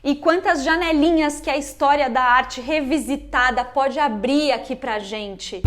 E quantas janelinhas que a história da arte revisitada pode abrir aqui pra gente.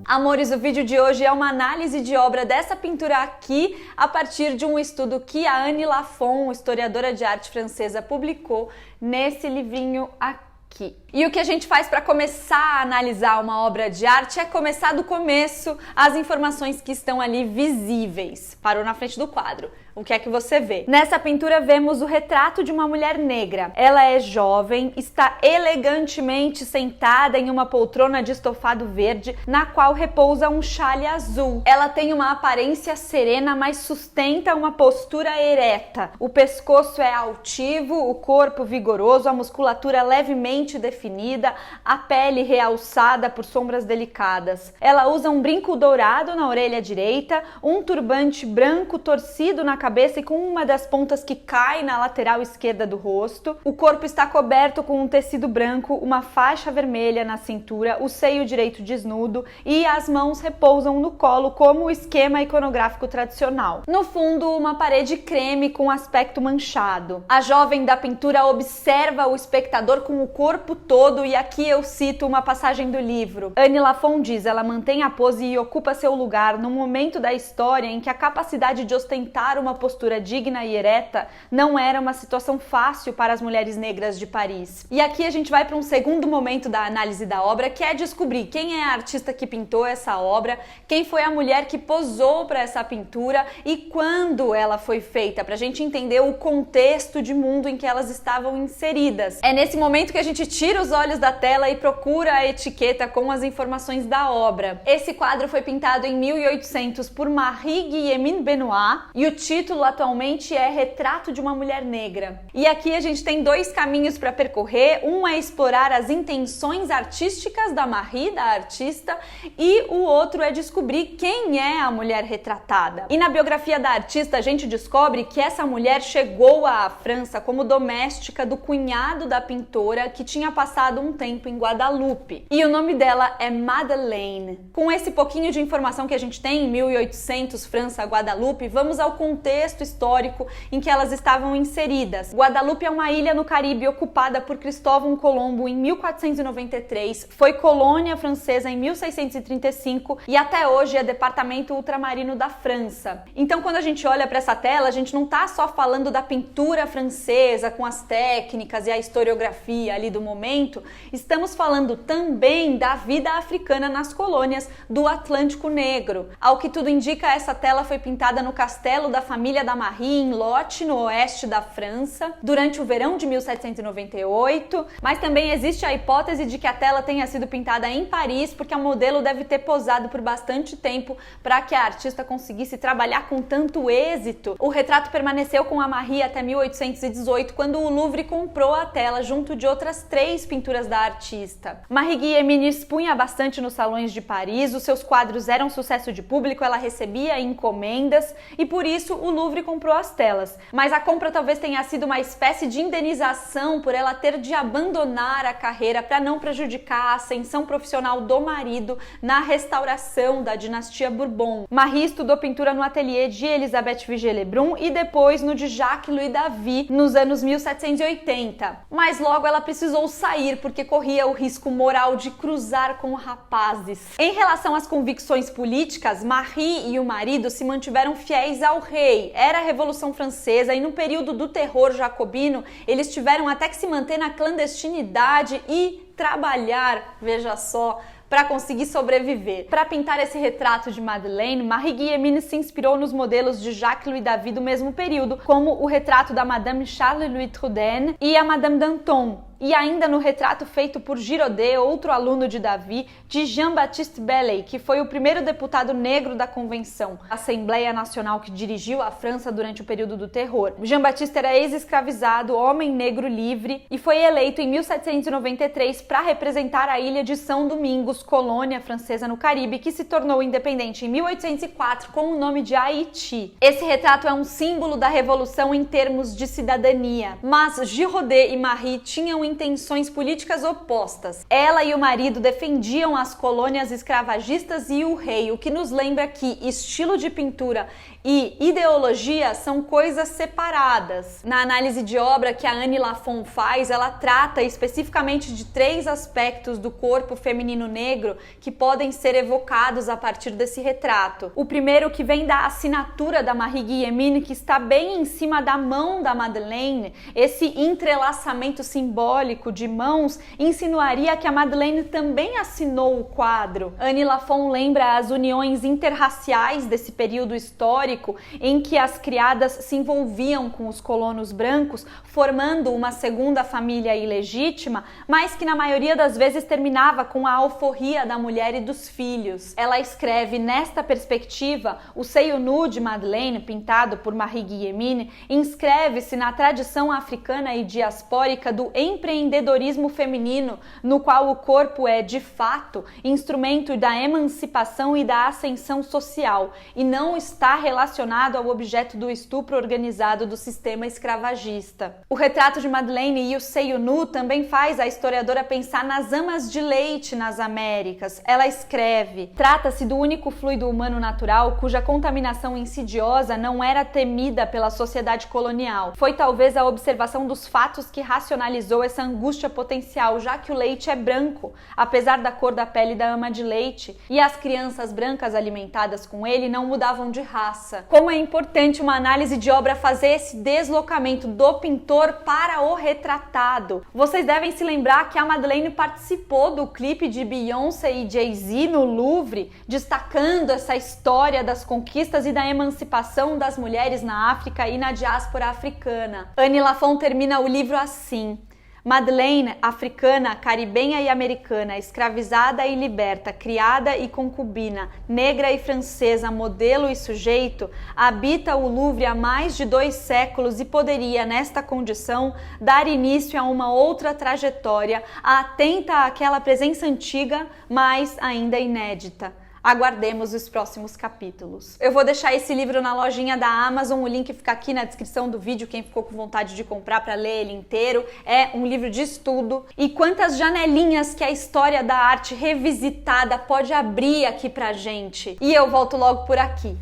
Amores, o vídeo de hoje é uma análise de obra dessa pintura aqui a partir de um estudo que a Anne Lafon, historiadora de arte francesa, publicou nesse livrinho aqui. E o que a gente faz para começar a analisar uma obra de arte é começar do começo, as informações que estão ali visíveis. Parou na frente do quadro. O que é que você vê? Nessa pintura vemos o retrato de uma mulher negra. Ela é jovem, está elegantemente sentada em uma poltrona de estofado verde, na qual repousa um chale azul. Ela tem uma aparência serena, mas sustenta uma postura ereta. O pescoço é altivo, o corpo vigoroso, a musculatura levemente definida, a pele realçada por sombras delicadas. Ela usa um brinco dourado na orelha direita, um turbante branco torcido na cabeça e com uma das pontas que cai na lateral esquerda do rosto. O corpo está coberto com um tecido branco, uma faixa vermelha na cintura, o seio direito desnudo e as mãos repousam no colo como o esquema iconográfico tradicional. No fundo, uma parede creme com aspecto manchado. A jovem da pintura observa o espectador com o corpo todo e aqui eu cito uma passagem do livro. Anne Lafon diz: ela mantém a pose e ocupa seu lugar num momento da história em que a capacidade de ostentar uma postura digna e ereta não era uma situação fácil para as mulheres negras de Paris. E aqui a gente vai para um segundo momento da análise da obra, que é descobrir quem é a artista que pintou essa obra, quem foi a mulher que posou para essa pintura e quando ela foi feita, para a gente entender o contexto de mundo em que elas estavam inseridas. É nesse momento que a gente tira os olhos da tela e procura a etiqueta com as informações da obra. Esse quadro foi pintado em 1800 por Marie-Guillemine Benoit e o título atualmente é Retrato de uma Mulher Negra. E aqui a gente tem dois caminhos para percorrer. Um é explorar as intenções artísticas da Marie, da artista, e o outro é descobrir quem é a mulher retratada. E na biografia da artista a gente descobre que essa mulher chegou à França como doméstica do cunhado da pintora que tinha passado um tempo em Guadalupe. E o nome dela é Madeleine. Com esse pouquinho de informação que a gente tem em 1800, França, Guadalupe, vamos ao contexto histórico em que elas estavam inseridas. Guadalupe é uma ilha no Caribe ocupada por Cristóvão Colombo em 1493, foi colônia francesa em 1635 e até hoje é departamento ultramarino da França. Então, quando a gente olha para essa tela, a gente não está só falando da pintura francesa com as técnicas e a historiografia ali do momento, estamos falando também da vida africana nas colônias do Atlântico Negro. Ao que tudo indica, essa tela foi pintada no castelo da família da Marie em Lot, no oeste da França, durante o verão de 1798, mas também existe a hipótese de que a tela tenha sido pintada em Paris, porque a modelo deve ter posado por bastante tempo para que a artista conseguisse trabalhar com tanto êxito. O retrato permaneceu com a Marie até 1818, quando o Louvre comprou a tela junto de outras 3 pinturas da artista. Marie-Guillemine expunha bastante nos salões de Paris, os seus quadros eram sucesso de público, ela recebia encomendas e por isso o Louvre comprou as telas. Mas a compra talvez tenha sido uma espécie de indenização por ela ter de abandonar a carreira para não prejudicar a ascensão profissional do marido na restauração da dinastia Bourbon. Marie estudou pintura no ateliê de Elisabeth Vigée-Lebrun e depois no de Jacques-Louis David nos anos 1780. Mas logo ela precisou sair porque corria o risco moral de cruzar com rapazes. Em relação às convicções políticas, Marie e o marido se mantiveram fiéis ao rei. Era a Revolução Francesa e no período do terror jacobino eles tiveram até que se manter na clandestinidade e trabalhar, veja só, para conseguir sobreviver. Para pintar esse retrato de Madeleine, Marie-Guillemine se inspirou nos modelos de Jacques-Louis David do mesmo período, como o retrato da Madame Charles-Louis Trudel e a Madame Danton. E ainda no retrato feito por Girodet, outro aluno de David, de Jean-Baptiste Belley, que foi o primeiro deputado negro da Convenção, a Assembleia Nacional que dirigiu a França durante o período do terror. Jean-Baptiste era ex-escravizado, homem negro livre e foi eleito em 1793 para representar a ilha de São Domingos, colônia francesa no Caribe, que se tornou independente em 1804 com o nome de Haiti. Esse retrato é um símbolo da revolução em termos de cidadania, mas Girodet e Marie tinham intenções políticas opostas. Ela e o marido defendiam as colônias escravagistas e o rei, o que nos lembra que estilo de pintura e ideologia são coisas separadas. Na análise de obra que a Annie Lafon faz, ela trata especificamente de 3 aspectos do corpo feminino negro que podem ser evocados a partir desse retrato. O primeiro, que vem da assinatura da Marie Guillemine, que está bem em cima da mão da Madeleine. Esse entrelaçamento simbólico de mãos insinuaria que a Madeleine também assinou o quadro. Annie Lafon lembra as uniões interraciais desse período histórico em que as criadas se envolviam com os colonos brancos, formando uma segunda família ilegítima, mas que na maioria das vezes terminava com a alforria da mulher e dos filhos. Ela escreve: nesta perspectiva, o seio nu de Madeleine, pintado por Marie Guillemine, inscreve-se na tradição africana e diaspórica do empreendedorismo feminino, no qual o corpo é, de fato, instrumento da emancipação e da ascensão social, e não está relacionado ao objeto do estupro organizado do sistema escravagista. O retrato de Madeleine e o seio nu também faz a historiadora pensar nas amas de leite nas Américas. Ela escreve: trata-se do único fluido humano natural cuja contaminação insidiosa não era temida pela sociedade colonial. Foi talvez a observação dos fatos que racionalizou essa angústia potencial, já que o leite é branco, apesar da cor da pele da ama de leite, e as crianças brancas alimentadas com ele não mudavam de raça. Como é importante uma análise de obra fazer esse deslocamento do pintor para o retratado. Vocês devem se lembrar que a Madeleine participou do clipe de Beyoncé e Jay-Z no Louvre, destacando essa história das conquistas e da emancipação das mulheres na África e na diáspora africana. Annie Lafon termina o livro assim: Madeleine, africana, caribenha e americana, escravizada e liberta, criada e concubina, negra e francesa, modelo e sujeito, habita o Louvre há mais de 2 séculos e poderia, nesta condição, dar início a uma outra trajetória, atenta àquela presença antiga, mas ainda inédita. Aguardemos os próximos capítulos. Eu vou deixar esse livro na lojinha da Amazon, o link fica aqui na descrição do vídeo, quem ficou com vontade de comprar para ler ele inteiro. É um livro de estudo. E quantas janelinhas que a história da arte revisitada pode abrir aqui pra gente. E eu volto logo por aqui.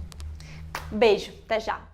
Beijo, até já!